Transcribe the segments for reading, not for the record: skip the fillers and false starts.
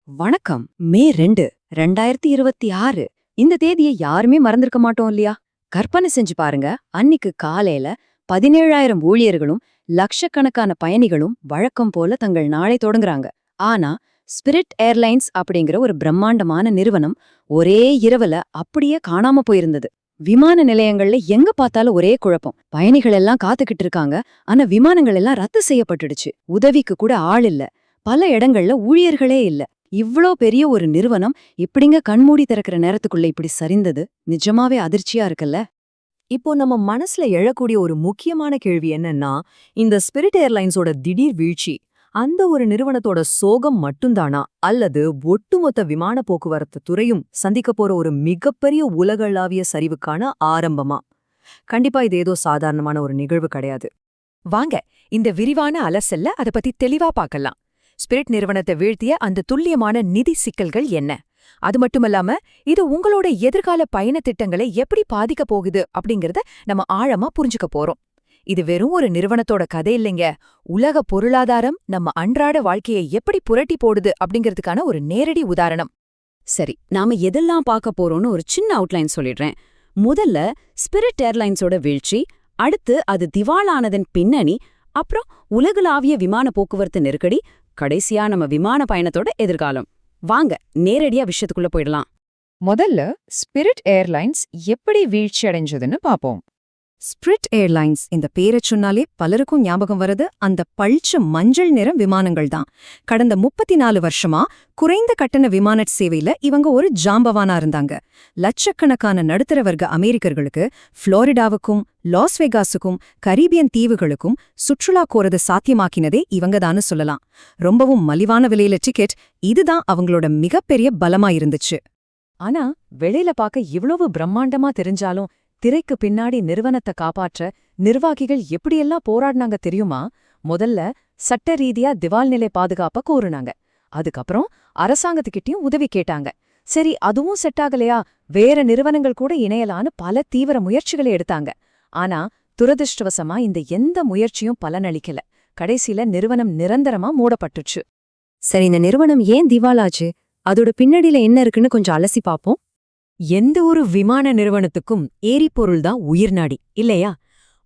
வணக்கம். மே 2 2026 இந்த தேதியை யாருமே மறந்திருக்க மாட்டோம் இல்லையா? கற்பனை செஞ்சு பாருங்க. அன்னிக்கு காலையில 17,000 ஊழியர்களும் லட்சக்கணக்கான பயணிகளும் வழக்கம் போல தங்கள் நாளை தொடங்குறாங்க. ஆனா ஸ்பிரிட் ஏர்லைன்ஸ் அப்படிங்கிற ஒரு பிரம்மாண்டமான நிறுவனம் ஒரே இரவுல அப்படியே காணாம போயிருந்தது. விமான நிலையங்கள்ல எங்க பார்த்தாலும் ஒரே குழப்பம். பயணிகள் எல்லாம் காத்துக்கிட்டு இருக்காங்க. ஆனா விமானங்கள் எல்லாம் ரத்து செய்யப்பட்டுடுச்சு. உதவிக்கு கூட ஆள் இல்ல. பல இடங்கள்ல ஊழியர்களே இல்ல. இவ்ளோ பெரிய ஒரு நிறுவனம் இப்படிங்க கண்மூடி திறக்கிற நேரத்துக்குள்ள இப்படி சரிந்தது நிஜமாவே அதிர்ச்சியா இருக்குல்ல. இப்போ நம்ம மனசுல எழக்கூடிய ஒரு முக்கியமான கேள்வி என்னன்னா, இந்த ஸ்பிரிட் ஏர்லைன்ஸோட திடீர் வீழ்ச்சி அந்த ஒரு நிறுவனத்தோட சோகம் மட்டும்தானா, அல்லது ஒட்டுமொத்த விமான போக்குவரத்து துறையும் சந்திக்க போற ஒரு மிகப்பெரிய உலகளாவிய சரிவுக்கான ஆரம்பமா? கண்டிப்பா இது ஏதோ சாதாரணமான ஒரு நிகழ்வு கிடையாது. வாங்க, இந்த விரிவான அலசல்ல அத பத்தி தெளிவா பார்க்கலாம். ஸ்பிரிட் நிறுவனத்தை வீழ்த்திய அந்த துல்லியமான நிதி சிக்கல்கள் என்ன? அது மட்டுமல்லாம இது உங்களோட எதிர்கால பயண திட்டங்களை எப்படி பாதிக்க போகுது அப்படிங்கறத நம்ம ஆழமா புரிஞ்சுக்க போறோம். இது வெறும் ஒரு நிறுவனத்தோட கதை இல்லைங்க. உலக பொருளாதாரம் நம்ம அன்றாட வாழ்க்கையை எப்படி புரட்டி போடுது அப்படிங்கிறதுக்கான ஒரு நேரடி உதாரணம். சரி, நாம எதெல்லாம் பார்க்க போறோம்னு ஒரு சின்ன அவுட்லைன் சொல்லிடுறேன். முதல்ல ஸ்பிரிட் ஏர்லைன்ஸோட வீழ்ச்சி, அடுத்து அது திவாலானதன் பின்னணி, அப்புறம் உலகளாவிய விமான போக்குவரத்து நெருக்கடி, கடைசியா நம்ம விமான பயணத்தோட எதிர்காலம். வாங்க நேரடியா விஷயத்துக்குள்ள போயிடலாம். முதல்ல ஸ்பிரிட் ஏர்லைன்ஸ் எப்படி வீழ்ச்சி அடைஞ்சதுன்னு பாப்போம். ஸ்பிரிட் ஏர்லைன்ஸ் இந்த பேரை சொன்னாலே பலருக்கும் ஞாபகம் வருது அந்த பளிச்சு மஞ்சள் நிற விமானங்கள் தான். கடந்த 34 வருஷமா குறைந்த கட்டண விமான சேவையில இவங்க ஒரு ஜாம்பவானா இருந்தாங்க. லட்சக்கணக்கான நடுத்தர வர்க்க அமெரிக்கர்களுக்கு புளோரிடாவுக்கும் லாஸ் வேகாஸுக்கும் கரீபியன் தீவுகளுக்கும் சுற்றுலா கோரத சாத்தியமாக்கினதே இவங்கதான்னு சொல்லலாம். ரொம்பவும் மலிவான விலையில டிக்கெட், இதுதான் அவங்களோட மிகப்பெரிய பலமா இருந்துச்சு. ஆனா வெளியில பார்க்க இவ்வளவு பிரம்மாண்டமா தெரிஞ்சாலும் திரைக்கு பின்னாடி நிறுவனத்தை காப்பாற்ற நிர்வாகிகள் எப்படியெல்லாம் போராடினாங்க தெரியுமா? முதல்ல சட்ட ரீதியா திவால் நிலை பாதுகாப்ப கோருனாங்க. அதுக்கப்புறம் அரசாங்கத்துக்கிட்டயும் உதவி கேட்டாங்க. சரி, அதுவும் செட் ஆகலையா, வேற நிறுவனங்கள் கூட இணையலான்னு பல தீவிர முயற்சிகளை எடுத்தாங்க. ஆனா துரதிருஷ்டவசமா இந்த எந்த முயற்சியும் பலனளிக்கல. கடைசியில நிறுவனம் நிரந்தரமா மூடப்பட்டுச்சு. சரி, இந்த நிறுவனம் ஏன் திவாலாச்சு? அதோட பின்னடியில என்ன இருக்குன்னு கொஞ்சம் அலசி பாப்போம். எந்த ஒரு விமான நிறுவனத்துக்கும் எரிபொருள் தான் உயிர்நாடி இல்லையா?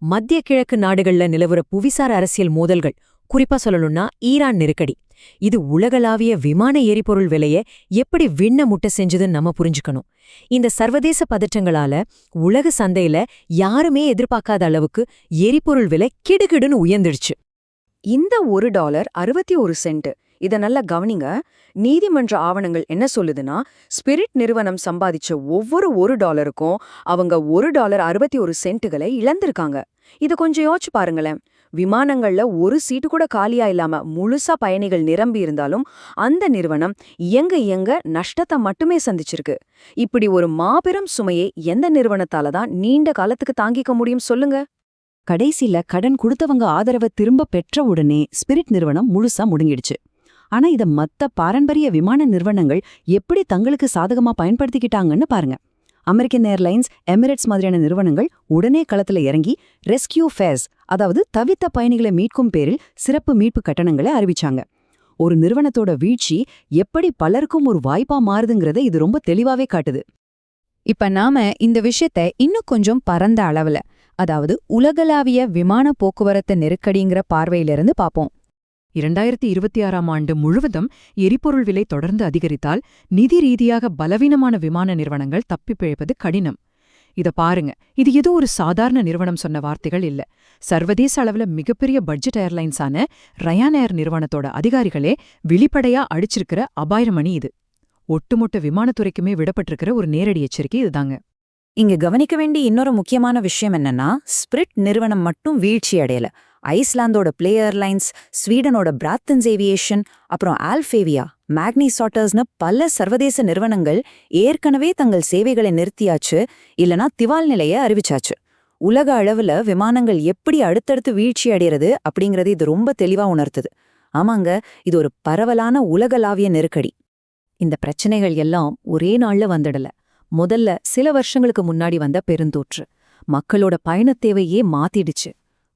மத்திய கிழக்கு நாடுகள்ல நிலவுற புவிசார் அரசியல் மோதல்கள், குறிப்பா சொல்லணும்னா ஈரான் நெருக்கடி, இது உலகளாவிய விமான எரிபொருள் விலைய எப்படி விண்ண முட்டை செஞ்சதுன்னு நம்ம புரிஞ்சுக்கணும். இந்த சர்வதேச பதற்றங்களால உலக சந்தையில யாருமே எதிர்பார்க்காத அளவுக்கு எரிபொருள் விலை கிடுகிடுன்னு உயர்ந்துடுச்சு. இந்த $1 61 சென்ட். இத நல்லா கவனிங்க. நீதிமன்ற ஆவணங்கள் என்ன சொல்லுதுன்னா, ஸ்பிரிட் நிறுவனம் சம்பாதிச்ச ஒவ்வொரு $1க்கும் அவங்க $1 61 சென்ட்டுகளை இழந்திருக்காங்க. இத கொஞ்சம் யோசிச்சு பாருங்களேன். விமானங்கள்ல ஒரு சீட்டு கூட காலியா இல்லாம முழுசா பயணிகள் நிரம்பி இருந்தாலும் அந்த நிறுவனம் இயங்க நஷ்டத்தை மட்டுமே சந்திச்சிருக்கு. இப்படி ஒரு மாபெரும் சுமையை எந்த நிறுவனத்தால தான் நீண்ட காலத்துக்கு தாங்கிக்க முடியும் சொல்லுங்க? கடைசியில கடன் கொடுத்தவங்க ஆதரவை திரும்ப பெற்ற உடனே ஸ்பிரிட் நிறுவனம் முழுசா முடங்கிடுச்சு. ஆனா இத மத்த பாரம்பரிய விமான நிறுவனங்கள் எப்படி தங்களுக்கு சாதகமா பயன்படுத்திக்கிட்டாங்கன்னு பாருங்க. அமெரிக்கன் ஏர்லைன்ஸ், எமிரேட்ஸ் மாதிரியான நிறுவனங்கள் உடனே களத்துல இறங்கி ரெஸ்கியூ ஃபேர்ஸ், அதாவது தவித்த பயணிகளை மீட்கும் பேரில் சிறப்பு மீட்பு கட்டணங்களை அறிவிச்சாங்க. ஒரு நிறுவனத்தோட வீழ்ச்சி எப்படி பலருக்கும் ஒரு வாய்ப்பா மாறுதுங்கிறத இது ரொம்ப தெளிவாவே காட்டுது. இப்ப நாம இந்த விஷயத்த இன்னும் கொஞ்சம் பரந்த அளவுல, அதாவது உலகளாவிய விமான போக்குவரத்து நெருக்கடிங்கிற பார்வையிலிருந்து பாப்போம். 2026ஆம் ஆண்டு முழுவதும் எரிபொருள் விலை தொடர்ந்து அதிகரித்தால் நிதி ரீதியாக பலவீனமான விமான நிறுவனங்கள் தப்பிப் பிழைப்பது கடினம். இத பாருங்க, இது ஏதோ ஒரு சாதாரண நிறுவனம் சொன்ன வார்த்தைகள் இல்ல. சர்வதேச அளவுல மிகப்பெரிய பட்ஜெட் ஏர்லைன்ஸான ரயான் நிறுவனத்தோட அதிகாரிகளே வெளிப்படையா அடிச்சிருக்கிற அபாயமணி இது. ஒட்டுமொத்த விமானத்துறைக்குமே விடப்பட்டிருக்கிற ஒரு நேரடி எச்சரிக்கை இதுதாங்க. இங்க கவனிக்க வேண்டிய இன்னொரு முக்கியமான விஷயம் என்னன்னா, ஸ்பிரிட் நிறுவனம் மட்டும் வீழ்ச்சி அடையல. ஐஸ்லாந்தோட பிளே ஏர்லைன்ஸ், ஸ்வீடனோட பிராத்தன்ஸ் ஏவியேஷன், அப்புறம் ஆல்ஃபேவியா, மேக்னி சாட்டர்ஸ்னு பல சர்வதேச நிறுவனங்கள் ஏற்கனவே தங்கள் சேவைகளை நிறுத்தியாச்சு, இல்லனா திவால் நிலையை அறிவிச்சாச்சு. உலக அளவுல விமானங்கள் எப்படி அடுத்தடுத்து வீழ்ச்சி அடைகிறது அப்படிங்கறது இது ரொம்ப தெளிவா உணர்த்துது. ஆமாங்க, இது ஒரு பரவலான உலகளாவிய நெருக்கடி. இந்த பிரச்சனைகள் எல்லாம் ஒரே நாள்ல வந்துடல. முதல்ல சில வருஷங்களுக்கு முன்னாடி வந்த பெருந்தொற்று மக்களோட பயணத் தேவையே மாத்திடுச்சு.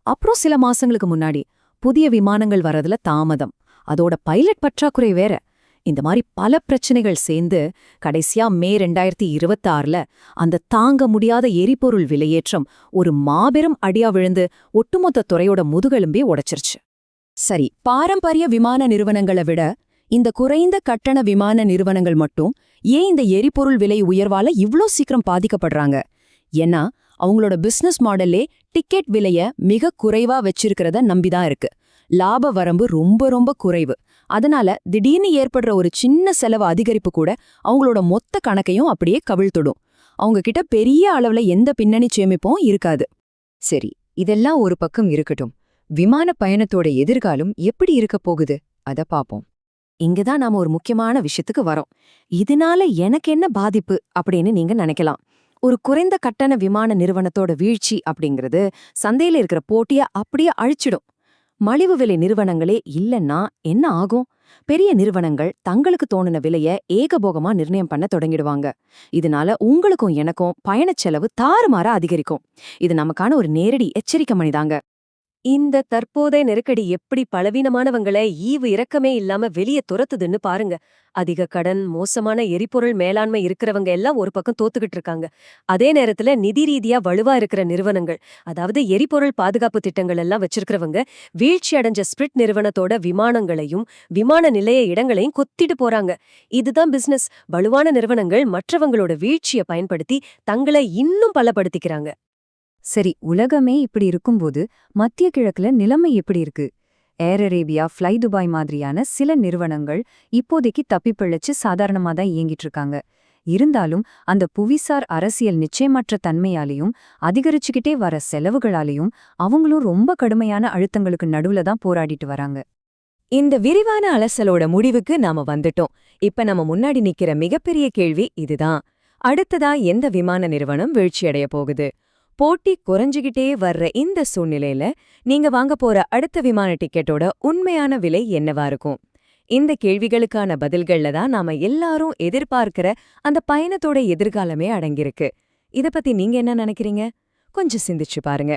அப்புறம் சில மாசங்களுக்கு முன்னாடி புதிய விமானங்கள் வரதுல தாமதம், அதோட பைலட் பற்றாக்குறை வேற. இந்த மாதிரி பல பிரச்சனைகள் சேர்ந்து கடைசியா மே 2026ல அந்த தாங்க முடியாத எரிபொருள் விலையேற்றம் ஒரு மாபெரும் அடியா விழுந்து ஒட்டுமொத்த துறையோட முதுகெலும்பே உடைச்சிருச்சு. சரி, பாரம்பரிய விமான நிறுவனங்களை விட இந்த குறைந்த கட்டண விமான நிறுவனங்கள் மட்டும் ஏன் இந்த எரிபொருள் விலை உயர்வால இவ்ளோ சீக்கிரம் பாதிக்கப்படுறாங்க? ஏன்னா அவங்களோட பிசினஸ் மாடல்லே டிக்கெட் விலைய மிக குறைவா வச்சிருக்கிறத நம்பிதான் இருக்கு. லாப வரம்பு ரொம்ப ரொம்ப குறைவு. அதனால திடீர்னு ஏற்படுற ஒரு சின்ன செலவு அதிகரிப்பு கூட அவங்களோட மொத்த கணக்கையும் அப்படியே கவிழ்த்துடும். அவங்க கிட்ட பெரிய அளவுல எந்த பின்னணி சேமிப்பும் இருக்காது. சரி, இதெல்லாம் ஒரு பக்கம் இருக்கட்டும். விமான பயணத்தோட எதிர்காலம் எப்படி இருக்க போகுது அத பாப்போம். இங்கதான் நாம ஒரு முக்கியமான விஷயத்துக்கு வரோம். இதனால எனக்கு என்ன பாதிப்பு அப்படின்னு நீங்க நினைக்கலாம். ஒரு குறைந்த கட்டண விமான நிறுவனத்தோட வீழ்ச்சி அப்படிங்கிறது சந்தையில இருக்கிற போட்டிய அப்படியே அழிச்சிடும். மலிவு விலை நிறுவனங்களே இல்லைன்னா என்ன ஆகும்? பெரிய நிறுவனங்கள் தங்களுக்கு தோணுன விலைய ஏகபோகமா நிர்ணயம் பண்ண தொடங்கிடுவாங்க. இதனால உங்களுக்கும் எனக்கும் பயணச் செலவு தாறுமாறா அதிகரிக்கும். இது நமக்கான ஒரு நேரடி எச்சரிக்கை மணிதாங்க. இந்த தற்போதைய நெருக்கடி எப்படி பலவீனமானவங்கள ஈவு இரக்கமே இல்லாம வெளியே துரத்துதுன்னு பாருங்க. அதிக கடன், மோசமான எரிபொருள் மேலாண்மை இருக்கிறவங்க எல்லாம் ஒரு பக்கம் தோத்துக்கிட்டு இருக்காங்க. அதே நேரத்துல நிதி ரீதியா வலுவா இருக்கிற நிறுவனங்கள், அதாவது எரிபொருள் பாதுகாப்பு திட்டங்கள் எல்லாம் வச்சிருக்கிறவங்க வீழ்ச்சி அடைஞ்ச ஸ்பிரிட் நிறுவனத்தோட விமானங்களையும் விமான நிலைய இடங்களையும் கொத்திட்டு போறாங்க. இதுதான் பிசினஸ். வலுவான நிறுவனங்கள் மற்றவங்களோட வீழ்ச்சியை பயன்படுத்தி தங்களை இன்னும் பலப்படுத்திக்கிறாங்க. சரி, உலகமே இப்படி இருக்கும்போது மத்திய கிழக்குல நிலைமை எப்படி இருக்கு? ஏர் அரேபியா, ஃப்ளை துபாய் மாதிரியான சில நிறுவனங்கள் இப்போதைக்கு தப்பிப்பிழைச்சு சாதாரணமா தான் இயங்கிட்டு இருக்காங்க. இருந்தாலும் அந்த புவிசார் அரசியல் நிச்சயமற்ற தன்மையாலையும் அதிகரிச்சுக்கிட்டே வர செலவுகளாலையும் அவங்களும் ரொம்ப கடுமையான அழுத்தங்களுக்கு நடுவுல தான் போராடிட்டு வராங்க. இந்த விரிவான அலசலோட முடிவுக்கு நாம வந்துட்டோம். இப்ப நம்ம முன்னாடி நிக்கிற மிகப்பெரிய கேள்வி இதுதான். அடுத்ததா எந்த விமான நிறுவனம் வீழ்ச்சியடைய போகுது? போட்டி குறைஞ்சுகிட்டே வர்ற இந்த சூழ்நிலையில நீங்க வாங்க போற அடுத்த விமான டிக்கெட்டோட உண்மையான விலை என்னவா இருக்கும்? இந்த கேள்விகளுக்கான பதில்கள்ல தான் நாம எல்லாரும் எதிர்பார்க்கிற அந்த பயணத்தோட எதிர்காலமே அடங்கியிருக்கு. இத பத்தி நீங்க என்ன நினைக்கிறீங்க? கொஞ்சம் சிந்திச்சு பாருங்க.